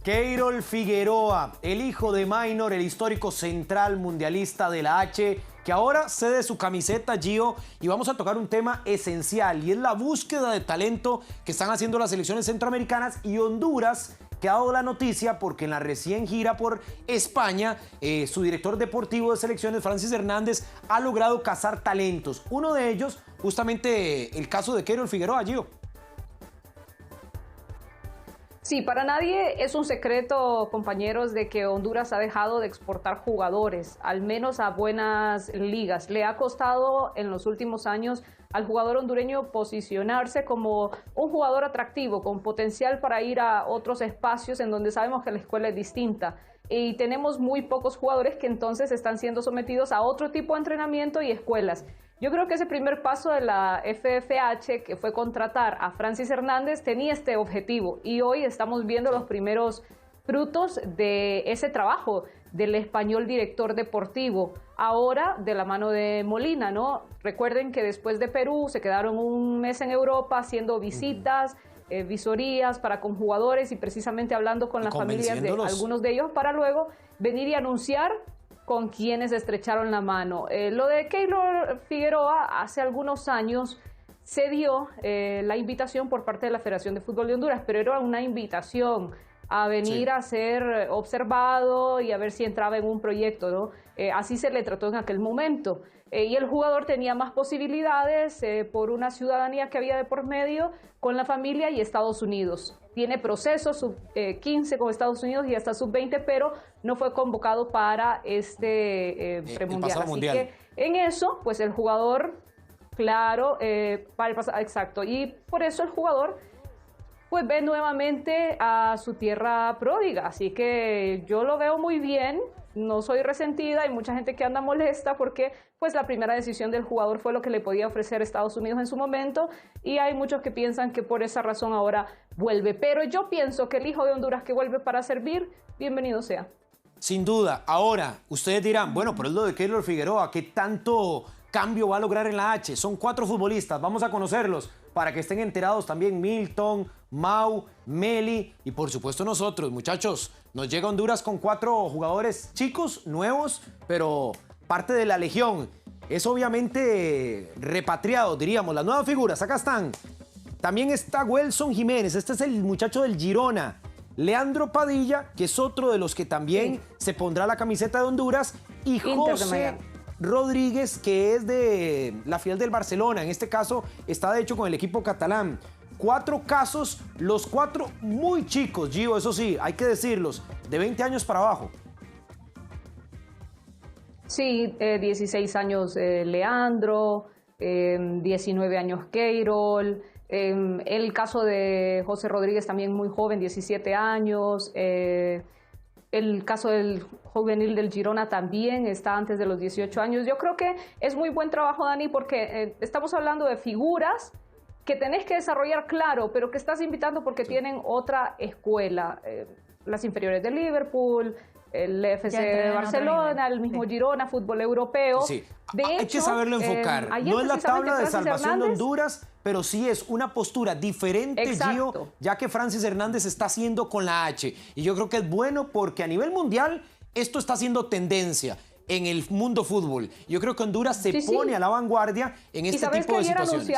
Keirol Figueroa, el hijo de Maynor, el histórico central mundialista de la H, que ahora cede su camiseta, Gio, y vamos a tocar un tema esencial, y es la búsqueda de talento que están haciendo las selecciones centroamericanas y Honduras, que ha dado la noticia porque en la recién gira por España, su director deportivo de selecciones, Francis Hernández, ha logrado cazar talentos. Uno de ellos, justamente el caso de Keirol Figueroa, Gio. Sí, para nadie es un secreto, compañeros, de que Honduras ha dejado de exportar jugadores, al menos a buenas ligas. Le ha costado en los últimos años al jugador hondureño posicionarse como un jugador atractivo, con potencial para ir a otros espacios en donde sabemos que la escuela es distinta. Y tenemos muy pocos jugadores que entonces están siendo sometidos a otro tipo de entrenamiento y escuelas. Yo creo que ese primer paso de la FFH, que fue contratar a Francis Hernández, tenía este objetivo y hoy estamos viendo los primeros frutos de ese trabajo del español director deportivo, ahora de la mano de Molina, ¿no? Recuerden que después de Perú se quedaron un mes en Europa haciendo visitas, visorías para con jugadores y precisamente hablando con las familias de algunos de ellos para luego venir y anunciar con quienes estrecharon la mano. Lo de Keirol Figueroa hace algunos años se dio la invitación por parte de la Federación de Fútbol de Honduras, pero era una invitación a venir a ser observado y a ver si entraba en un proyecto, ¿no? Así se le trató en aquel momento. Y el jugador tenía más posibilidades por una ciudadanía que había de por medio con la familia y Estados Unidos. Tiene procesos sub-15 con Estados Unidos y hasta sub-20, pero no fue convocado para este premundial. Así que en eso, pues el jugador, claro, para el pasado, exacto. Y por eso el jugador pues ve nuevamente a su tierra pródiga. Así que yo lo veo muy bien. No soy resentida, hay mucha gente que anda molesta porque pues la primera decisión del jugador fue lo que le podía ofrecer Estados Unidos en su momento y hay muchos que piensan que por esa razón ahora vuelve. Pero yo pienso que el hijo de Honduras que vuelve para servir, bienvenido sea. Sin duda. Ahora, ustedes dirán, bueno, por lo de Keirol Figueroa, ¿qué tanto cambio va a lograr en la H? Son 4 futbolistas, vamos a conocerlos para que estén enterados también Milton, Mau, Meli y por supuesto nosotros, muchachos. Nos llega Honduras con 4 jugadores chicos, nuevos, pero parte de la legión. Es obviamente repatriado, diríamos, las nuevas figuras, acá están. También está Welson Jiménez, este es el muchacho del Girona. Leandro Padilla, que es otro de los que también se pondrá la camiseta de Honduras. Y José Rodríguez, que es de la filial del Barcelona. En este caso está de hecho con el equipo catalán. 4 casos, los 4 muy chicos, Gio, eso sí, hay que decirlos, de 20 años para abajo. Sí, 16 años Leandro, 19 años Keirol, el caso de José Rodríguez también muy joven, 17 años, el caso del juvenil del Girona también está antes de los 18 años. Yo creo que es muy buen trabajo, Dani, porque estamos hablando de figuras que tenés que desarrollar, claro, pero que estás invitando porque tienen otra escuela. Las inferiores de Liverpool, el FC de Barcelona, el mismo Girona, fútbol europeo. Sí. De hecho, hay que saberlo enfocar. No es la tabla de salvación de Honduras, pero sí es una postura diferente, Gio, ya que Francis Hernández está haciendo con la H. Y yo creo que es bueno porque a nivel mundial esto está haciendo tendencia en el mundo fútbol. Yo creo que Honduras se pone a la vanguardia en este tipo de situaciones.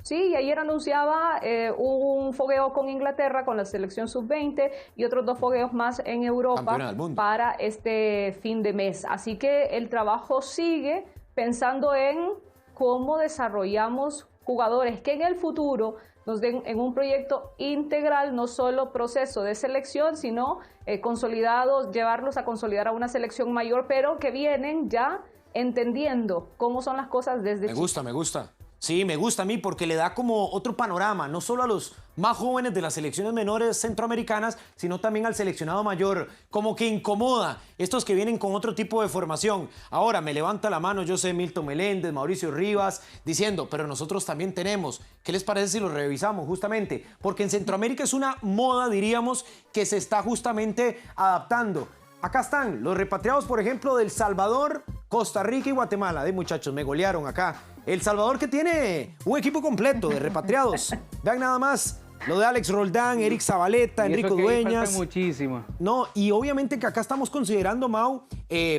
Sí, ayer anunciaba un fogueo con Inglaterra, con la selección sub-20 y otros 2 fogueos más en Europa para este fin de mes. Así que el trabajo sigue pensando en cómo desarrollamos jugadores que en el futuro nos den en un proyecto integral, no solo proceso de selección, sino consolidados, llevarlos a consolidar a una selección mayor, pero que vienen ya entendiendo cómo son las cosas desde chicos. Me gusta. Sí, me gusta a mí porque le da como otro panorama, no solo a los más jóvenes de las selecciones menores centroamericanas, sino también al seleccionado mayor, como que incomoda estos que vienen con otro tipo de formación. Ahora me levanta la mano, yo sé, Milton Meléndez, Mauricio Rivas, diciendo, pero nosotros también tenemos. ¿Qué les parece si lo revisamos justamente? Porque en Centroamérica es una moda, diríamos, que se está justamente adaptando. Acá están los repatriados, por ejemplo, del Salvador, Costa Rica y Guatemala. Muchachos, me golearon acá. El Salvador que tiene un equipo completo de repatriados. Vean nada más Lo de Alex Roldán, Eric Zabaleta, Y eso Enrico que ahí falta Dueñas. muchísimo. No, y obviamente que acá estamos considerando, Mau,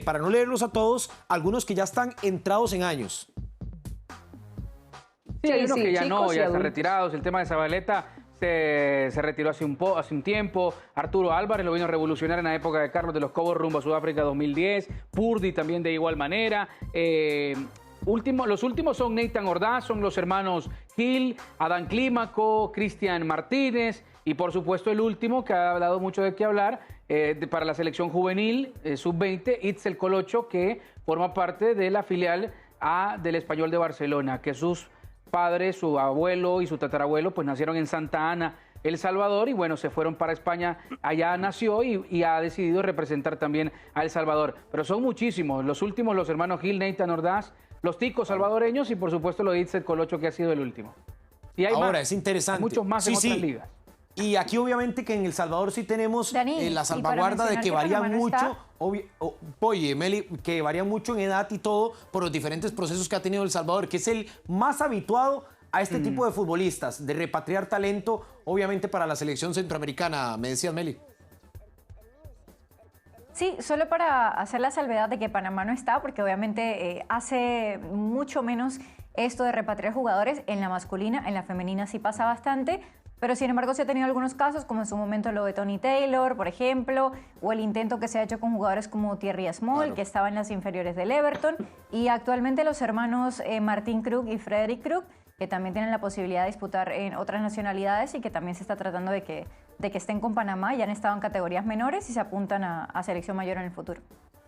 para no leerlos a todos, algunos que ya están entrados en años. Sí, hay Sí, unos sí, que ya chicos no, y ya están adultos. retirados. El tema de Zabaleta se retiró hace un tiempo. Arturo Álvarez lo vino a revolucionar en la época de Carlos de los Cobos rumbo a Sudáfrica 2010. Purdy también de igual manera. Los últimos son Nathan Ordaz, son los hermanos Gil, Adán Clímaco, Cristian Martínez y por supuesto el último que ha dado mucho de qué hablar para la selección juvenil sub-20, Itzel Colocho, que forma parte de la filial A del Español de Barcelona, que sus padres, su abuelo y su tatarabuelo pues nacieron en Santa Ana, El Salvador, y bueno, se fueron para España, allá nació y ha decidido representar también a El Salvador. Pero son muchísimos, los últimos, los hermanos Gil, Nathan Ordaz, los ticos salvadoreños y por supuesto lo de Itzel Colocho, que ha sido el último. Y hay Ahora, más, es interesante. hay muchos más en otras ligas. Y aquí obviamente que en El Salvador sí tenemos Dani, la y salvaguarda para de que mencionar que varían Panamá no mucho, está. oye, Meli, que varían mucho en edad y todo por los diferentes procesos que ha tenido El Salvador, que es el más habituado a este tipo de futbolistas, de repatriar talento, obviamente para la selección centroamericana, me decías, Meli. Sí, solo para hacer la salvedad de que Panamá no está, porque obviamente hace mucho menos esto de repatriar jugadores en la masculina, en la femenina sí pasa bastante, pero sin embargo se ha tenido algunos casos, como en su momento lo de Tony Taylor, por ejemplo, o el intento que se ha hecho con jugadores como Thierry Small, Claro. que estaba en las inferiores del Everton, y actualmente los hermanos Martín Krug y Frederick Krug, que también tienen la posibilidad de disputar en otras nacionalidades y que también se está tratando de que estén con Panamá, ya han estado en categorías menores y se apuntan a selección mayor en el futuro.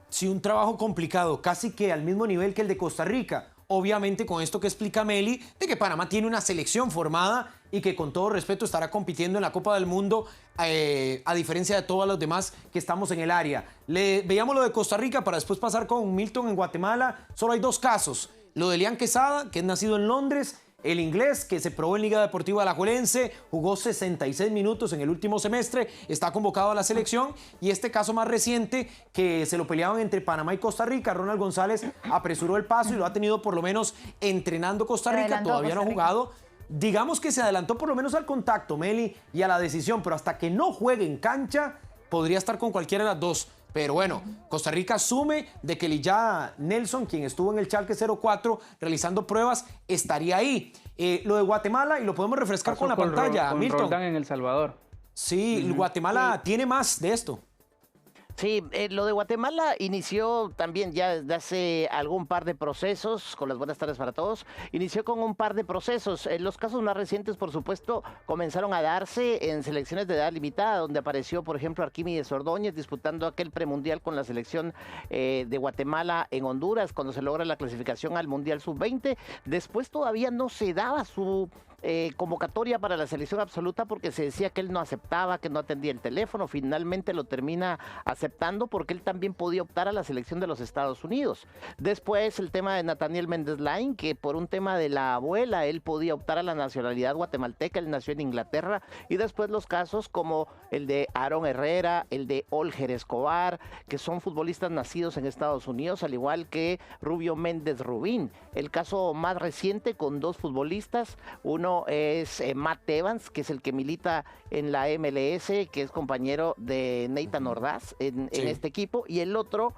Sí, un trabajo complicado, casi que al mismo nivel que el de Costa Rica. Obviamente con esto que explica Meli, de que Panamá tiene una selección formada y que con todo respeto estará compitiendo en la Copa del Mundo, a diferencia de todos los demás que estamos en el área. Veíamos lo de Costa Rica para después pasar con Milton en Guatemala. Solo hay dos casos. Lo de Elian Quesada, que es nacido en Londres, el inglés, que se probó en Liga Deportiva Alajuelense, jugó 66 minutos en el último semestre, está convocado a la selección. Y este caso más reciente, que se lo peleaban entre Panamá y Costa Rica, Ronald González apresuró el paso y lo ha tenido por lo menos entrenando Costa Rica, todavía no ha jugado. Digamos que se adelantó por lo menos al contacto, Meli, y a la decisión, pero hasta que no juegue en cancha, podría estar con cualquiera de las dos. Pero bueno, Costa Rica asume de que Elijah Nelson, quien estuvo en el Schalke 04 realizando pruebas, estaría ahí. Lo de Guatemala, y lo podemos refrescar con la pantalla, con Milton. Roldán en El Salvador. Sí, Guatemala tiene más de esto. Sí, lo de Guatemala inició también ya desde hace algún par de procesos, con las buenas tardes para todos, inició con un par de procesos. Los casos más recientes, por supuesto, comenzaron a darse en selecciones de edad limitada, donde apareció, por ejemplo, Arquímedes Ordóñez disputando aquel premundial con la selección de Guatemala en Honduras, cuando se logra la clasificación al Mundial Sub-20. Después todavía no se daba su convocatoria para la selección absoluta porque se decía que él no aceptaba, que no atendía el teléfono. Finalmente lo termina aceptando porque él también podía optar a la selección de los Estados Unidos. Después el tema de Nathaniel Méndez Lain, que por un tema de la abuela él podía optar a la nacionalidad guatemalteca, él nació en Inglaterra. Y después los casos como el de Aaron Herrera, el de Olger Escobar, que son futbolistas nacidos en Estados Unidos, al igual que Rubio Méndez Rubín. El caso más reciente con dos futbolistas, uno es Matt Evans, que es el que milita en la MLS, que es compañero de Nathan Ordaz en este equipo, y el otro,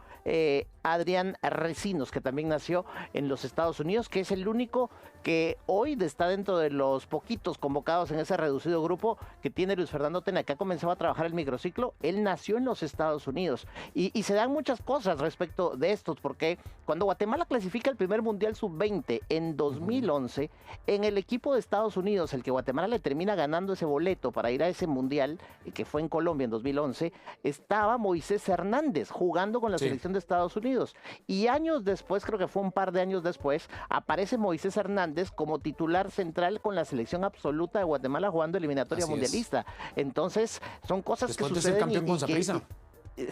Adrián Recinos, que también nació en los Estados Unidos, que es el único que hoy está dentro de los poquitos convocados en ese reducido grupo que tiene Luis Fernando Tena, que ha comenzado a trabajar el microciclo. Él nació en los Estados Unidos. Y se dan muchas cosas respecto de estos, porque cuando Guatemala clasifica el primer Mundial Sub-20 en 2011, en el equipo de Estados Unidos, el que Guatemala le termina ganando ese boleto para ir a ese Mundial, que fue en Colombia en 2011, estaba Moisés Hernández jugando con la selección de Estados Unidos. Y años después, creo que fue un par de años después, aparece Moisés Hernández como titular central con la selección absoluta de Guatemala jugando eliminatoria mundialista. Entonces, son cosas Después que de ser suceden. campeón con Saprissa.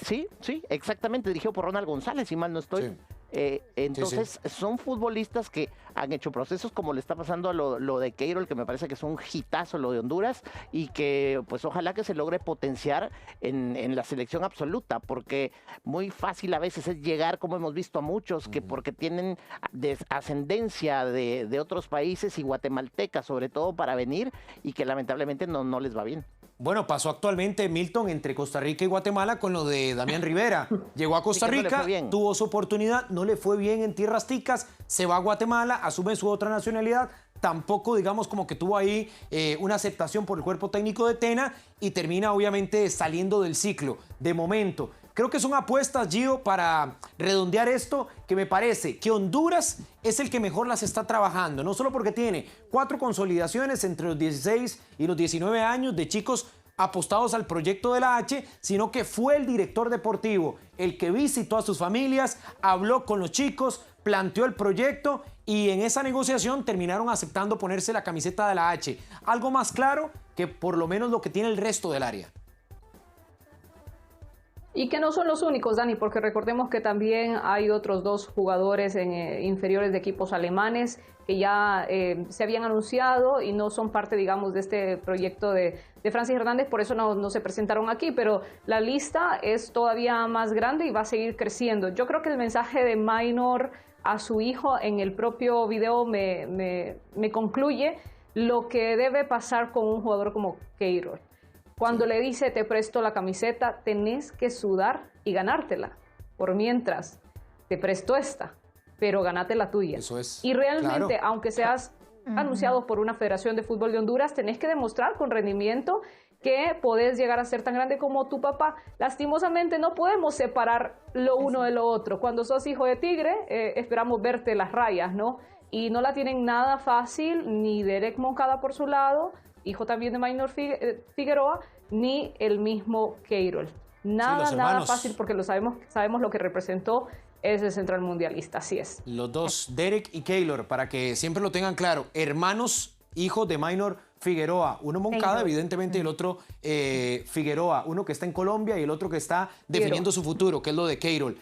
Sí, exactamente, dirigido por Ronald González, si mal no estoy. Entonces, son futbolistas que han hecho procesos, como le está pasando a lo de Keirol, que me parece que es un hitazo lo de Honduras, y que pues ojalá que se logre potenciar en la selección absoluta, porque muy fácil a veces es llegar, como hemos visto a muchos, que porque tienen ascendencia de otros países y guatemaltecas, sobre todo para venir, y que lamentablemente no les va bien. Bueno, pasó actualmente Milton entre Costa Rica y Guatemala con lo de Damián Rivera. Llegó a Costa Rica, tuvo su oportunidad, no le fue bien en tierras ticas, se va a Guatemala, asume su otra nacionalidad, tampoco digamos como que tuvo ahí una aceptación por el cuerpo técnico de Tena y termina obviamente saliendo del ciclo de momento. Creo que son apuestas, Gio, para redondear esto, que me parece que Honduras es el que mejor las está trabajando, no solo porque tiene 4 consolidaciones entre los 16 y los 19 años de chicos apostados al proyecto de la H, sino que fue el director deportivo el que visitó a sus familias, habló con los chicos, planteó el proyecto y en esa negociación terminaron aceptando ponerse la camiseta de la H. Algo más claro que por lo menos lo que tiene el resto del área. Y que no son los únicos, Dani, porque recordemos que también hay otros 2 jugadores inferiores de equipos alemanes que ya se habían anunciado y no son parte, digamos, de este proyecto de Francis Hernández, por eso no se presentaron aquí, pero la lista es todavía más grande y va a seguir creciendo. Yo creo que el mensaje de Maynor a su hijo en el propio video me concluye lo que debe pasar con un jugador como Keirol. Cuando le dice, te presto la camiseta, tenés que sudar y ganártela. Por mientras, te presto esta, pero ganate la tuya. Eso es. Y realmente, claro, aunque seas anunciado por una Federación de Fútbol de Honduras, tenés que demostrar con rendimiento que podés llegar a ser tan grande como tu papá. Lastimosamente, no podemos separar lo uno de lo otro. Cuando sos hijo de tigre, esperamos verte las rayas, ¿no? Y no la tienen nada fácil, ni Derek Moncada por su lado, hijo también de Maynor Figueroa, ni el mismo Keirol. Nada fácil porque sabemos lo que representó ese central mundialista, así es. Los dos, Derek y Keylor, para que siempre lo tengan claro, hermanos, hijos de Maynor Figueroa, uno Moncada, evidentemente, y el otro Figueroa, uno que está en Colombia y el otro que está definiendo su futuro, que es lo de Keirol.